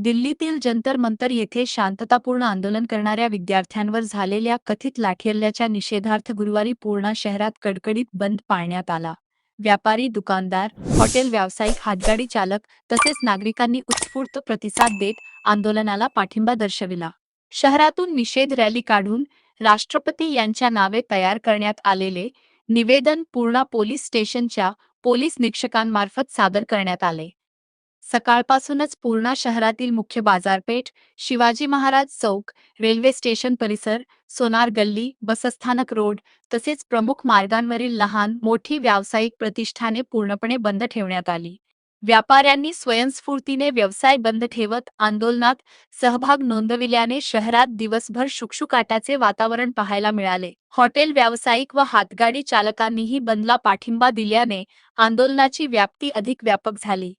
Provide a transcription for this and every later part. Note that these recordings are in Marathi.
दिल्लीतील जंतर मंतर येथे शांततापूर्ण आंदोलन करणाऱ्या विद्यार्थ्यांवर झालेल्या कथित लाठीहल्ल्याच्या निषेधार्थ गुरुवारी पूर्णा शहरात कडकडीत बंद पाळण्यात आला. व्यापारी, दुकानदार, हॉटेल व्यावसायिक, हातगाडी चालक तसेच नागरिकांनी उत्स्फूर्त प्रतिसाद देत आंदोलनाला पाठिंबा दर्शविला. शहरातून निषेध रॅली काढून राष्ट्रपती यांच्या नावे तयार करण्यात आलेले निवेदन पूर्णा पोलीस स्टेशनच्या पोलीस निरीक्षकांमार्फत सादर करण्यात आले. सकाळपासूनच पूर्णा शहरातील मुख्य बाजारपेठ, शिवाजी महाराज चौक, रेल्वे स्टेशन परिसर, सोनार गल्ली, बसस्थानक रोड तसेच प्रमुख मार्गांवरील लहान मोठी व्यावसायिक प्रतिष्ठाने पूर्णपणे बंद ठेवण्यात आली. व्यापाऱ्यांनी स्वयंस्फूर्तीने व्यवसाय बंद ठेवत आंदोलनात सहभाग नोंदविल्याने शहरात दिवसभर शुकशुकाटाचे वातावरण पाहायला मिळाले. हॉटेल व्यावसायिक व हातगाडी चालकांनीही बंदला पाठिंबा दिल्याने आंदोलनाची व्याप्ती अधिक व्यापक झाली.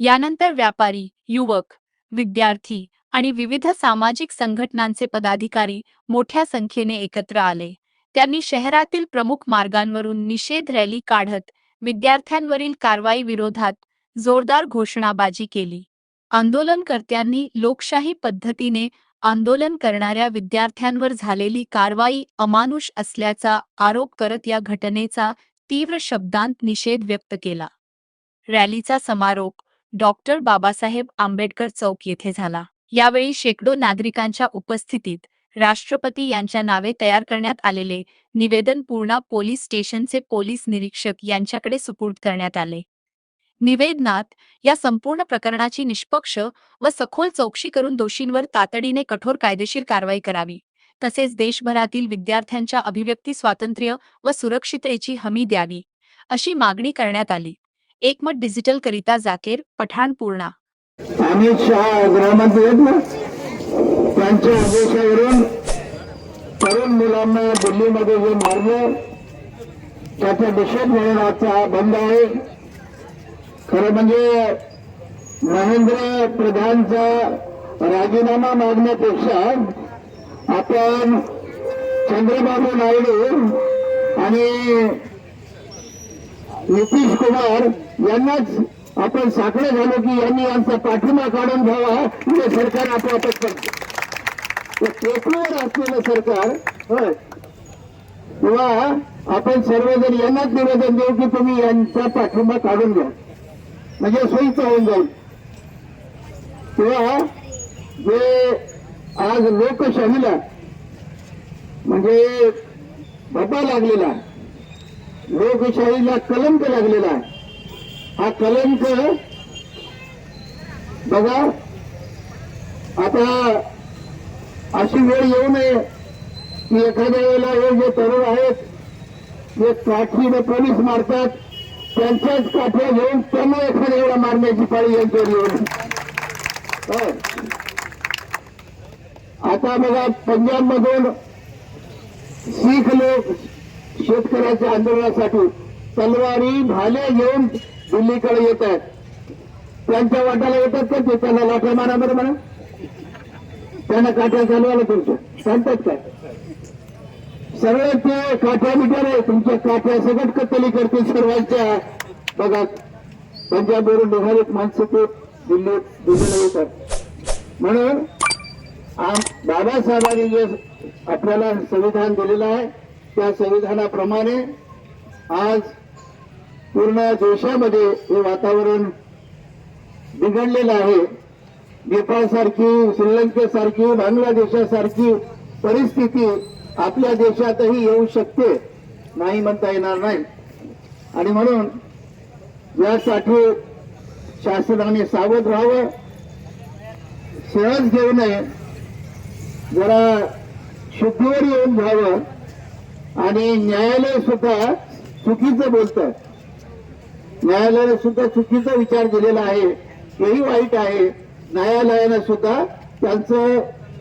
यानंतर व्यापारी, युवक, विद्यार्थी आणि विविध सामाजिक संघटनांचे पदाधिकारी मोठ्या संख्येने एकत्र आले. त्यांनी शहरातील प्रमुख मार्गांवरून निषेध रॅली काढत विद्यार्थ्यांवरील कारवाई विरोधात जोरदार घोषणाबाजी केली. आंदोलनकर्त्यांनी लोकशाही पद्धतीने आंदोलन करणाऱ्या विद्यार्थ्यांवर झालेली कारवाई अमानुष असल्याचा आरोप करत या घटनेचा तीव्र शब्दांत निषेध व्यक्त केला. रॅलीचा समारोप डॉक्टर बाबासाहेब आंबेडकर चौक येथे झाला. यावेळी शेकडो नागरिकांच्या उपस्थितीत राष्ट्रपती यांच्या नावे तयार करण्यात आलेले निवेदन पूर्णा पोलीस स्टेशनचे पोलीस निरीक्षक यांच्याकडे सुपूर्द करण्यात आले. निवेदनात या संपूर्ण प्रकरणाची निष्पक्ष व सखोल चौकशी करून दोषींवर तातडीने कठोर कायदेशीर कारवाई करावी, तसेच देशभरातील विद्यार्थ्यांच्या अभिव्यक्ती स्वातंत्र्य व सुरक्षिततेची हमी द्यावी, अशी मागणी करण्यात आली. एकमत डिजिटल करिता जाकीर पठाण पूर्णा. अमित शहा गृहमंत्री आहेत ना, त्यांच्या आदेशावरून तरुण मुलांना दिल्लीमध्ये जे मारलं त्याचा निषेध म्हणून आजचा बंद आहे. खरं म्हणजे महेंद्र प्रधानचा राजीनामा मागण्यापेक्षा आपण चंद्रबाबू नायडू आणि नितीश कुमार यांनाच आपण साकडे झालो की यांनी यांचा पाठिंबा काढून घ्यावा, हे सरकार आपोआपच करते. टेकूवर असलेलं सरकार होय, किंवा आपण सर्वजण यांनाच निवेदन देऊ की तुम्ही यांचा पाठिंबा काढून घ्या, म्हणजे सोयीचं होऊन जाईल. किंवा जे आज लोकशाहीला म्हणजे धब्बा लागलेला, लोकशाहीला कलंक लागलेला आहे, हा कलंक बघा. आता अशी वेळ येऊ नये की एखाद्या वेळेला हे जे तरुण आहेत जे काठीने पोलीस मारतात त्यांच्याच काठ्या घेऊन त्यांना एखाद्या वेळेला मारण्याची पाळी यांच्यावर येऊ नये. आता बघा, पंजाबमधून शीख लोक शेतकऱ्याच्या आंदोलनासाठी तलवारी भाले घेऊन दिल्लीकडे येत आहेत. त्यांच्या वाटाला येतात का ते? त्यांना लाठ्या मारा बरं म्हणा, त्यांना काठ्या चालवायला तुमच्या सांगतात काय? सगळे ते काठ्या बिठ्या नाही, तुमच्या काठ्या सगळं कत्तली करतील सर्वांच्या. बघा, पंजाबवरून निघालेत माणसं ते दिल्लीला येतात. म्हणून बाबासाहेबांनी जे आपल्याला संविधान दिलेलं आहे त्या संविधानाप्रमाणे आज पूर्ण देशामध्ये हे वातावरण बिघडलेलं आहे. नेपाळसारखी, श्रीलंकेसारखी, बांगलादेशासारखी परिस्थिती आपल्या देशातही येऊ शकते, नाही म्हणता येणार नाही. आणि म्हणून यासाठी शासनाने सावध राहावं, सहज घेऊ नये, जरा शुद्धीवर येऊन घ्यावं. आणि न्यायालय सुद्धा चुकीचं बोलतं, न्यायालयाने सुद्धा चुकीचा विचार दिलेला आहे, हेही वाईट आहे. न्यायालयाने सुद्धा त्यांचं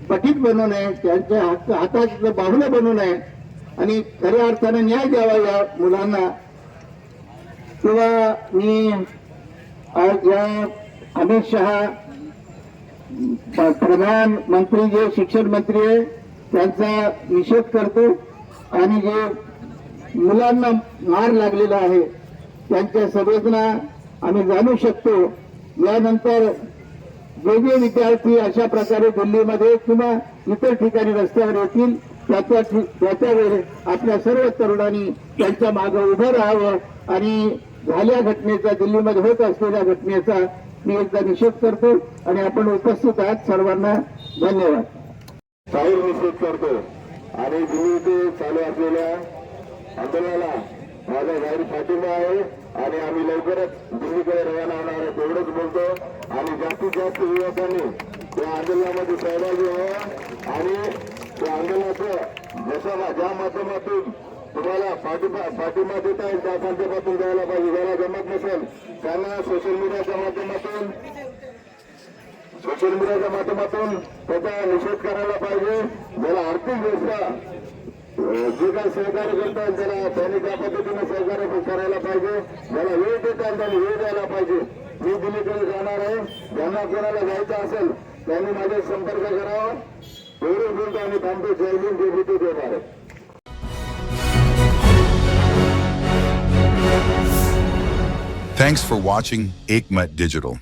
पटीत बनवू नये, त्यांच्या हातात बाहुलं बनवू नये आणि खऱ्या अर्थाने न्याय द्यावा या मुलांना. किंवा मी आज या अमित शहा प्रधानमंत्री जे शिक्षण मंत्री आहे त्यांचा निषेध करतो. आणि जे मुलांना मार लागलेला आहे त्यांच्या संवेदना आम्ही जाणू शकतो. यानंतर जे जे विद्यार्थी अशा प्रकारे दिल्लीमध्ये किंवा इतर ठिकाणी रस्त्यावर येतील त्याच्या वेळी आपल्या सर्व तरुणांनी त्यांच्या मागे उभं राहावं आणि झाल्या घटनेचा, दिल्लीमध्ये होत असलेल्या घटनेचा मी एकदा निषेध करतो आणि आपण उपस्थित आहात सर्वांना धन्यवाद. जाहीर निषेध करतो आणि दिल्लीचे चालू असलेल्या आंदोलनाला माझा जाहीर पाठिंबा आहे आणि आम्ही लवकरच दिल्लीकडे रवाना होणार आहोत एवढंच बोलतो. आणि जास्तीत जास्त युवकांनी या आंदोलनामध्ये सहभागी व्हावं आणि त्या आंदोलनाचं ज्या माध्यमातून तुम्हाला पाठिंबा देता येईल त्या माध्यमातून द्यायला पाहिजे. ज्याला जमत नसेल त्यांना सोशल मीडियाच्या माध्यमातून त्याचा निषेध करायला पाहिजे. ज्याला आर्थिकदृष्ट्या जे काही सहकार्य करतात त्यांनी त्या पद्धतीने सहकार्य करायला पाहिजे. ज्याला वेळ देतात त्यांनी वेळ द्यायला पाहिजे. मी दिल्लीकडे जाणार आहे. ज्यांना कोणाला जायचं असेल त्यांनी माझे संपर्क करावा. एवढे बोलतो आणि थांबतो. जय हिंद, जय भीती, जय Bharat. Thanks for watching Ekmat Digital.